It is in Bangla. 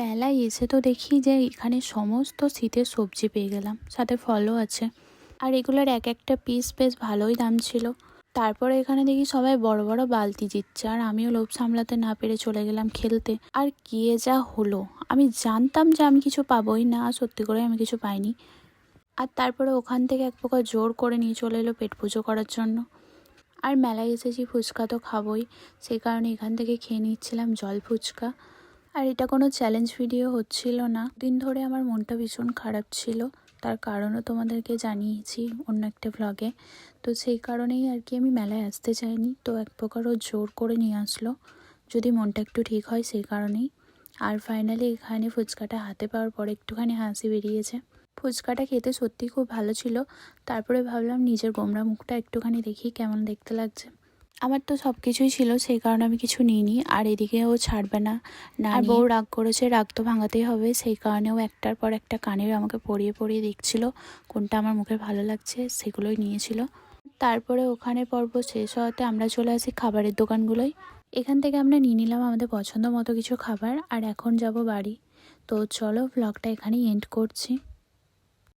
মেলায় এসে তো দেখি যে এখানে সমস্ত শীতের সবজি পেয়ে গেলাম, সাথে ফলও আছে। আর এগুলোর এক একটা পিস বেশ ভালোই দাম ছিল। তারপরে এখানে দেখি সবাই বড় বড় বালতি জিতছে, আর আমিও লোভ সামলাতে না পেরে চলে গেলাম খেলতে। আর কি যা হলো, আমি জানতাম যে আমি কিছু পাবোই না, সত্যি করে আমি কিছু পাইনি। আর তারপরে ওখান থেকে এক প্রকার জোর করে নিয়ে চলে এলো পেট পুজো করার জন্য। আর মেলায় এসেছি, ফুচকা তো খাবোই, সেই কারণে এখান থেকে খেয়ে নিচ্ছিলাম জল ফুচকা। আর এটা কোনো চ্যালেঞ্জ ভিডিও হচ্ছিল না, দিন ধরে আমার মনটা ভীষণ খারাপ ছিল, তার কারণও তোমাদেরকে জানিয়েছি অন্য একটা ভ্লগে। তো সেই কারণেই আর কি আমি মেলায় আসতে চাইনি, তো এক প্রকার ও জোর করে নিয়ে আসলো, যদি মনটা একটু ঠিক হয় সেই কারণেই। আর ফাইনালি এখানে ফুচকাটা হাতে পাওয়ার পর একটুখানি হাসি বেরিয়েছে। ফুচকাটা খেতে সত্যি খুব ভালো ছিল। তারপরে ভাবলাম নিজের গোমরা মুখটা একটুখানি দেখি কেমন দেখতে লাগছে। আমার তো সব কিছুই ছিল, সেই কারণে আমি কিছু নিইনি। আর এদিকে ও ছাড়বে না, আর বউ রাগ করেছে, রাগ তো ভাঙাতেই হবে, সেই কারণেও একটার পর একটা কানের আমাকে পরিয়ে পরিয়ে দেখছিল কোনটা আমার মুখে ভালো লাগছে, সেগুলোই নিয়েছিল। তারপরে ওখানে পর্ব শেষ হওয়াতে আমরা চলে আসি খাবারের দোকানগুলোয়। এখান থেকে আমরা নিয়ে নিলাম আমাদের পছন্দ মতো কিছু খাবার, আর এখন যাব বাড়ি। তো চলো, ভ্লগটা এখানেই এন্ড করছি।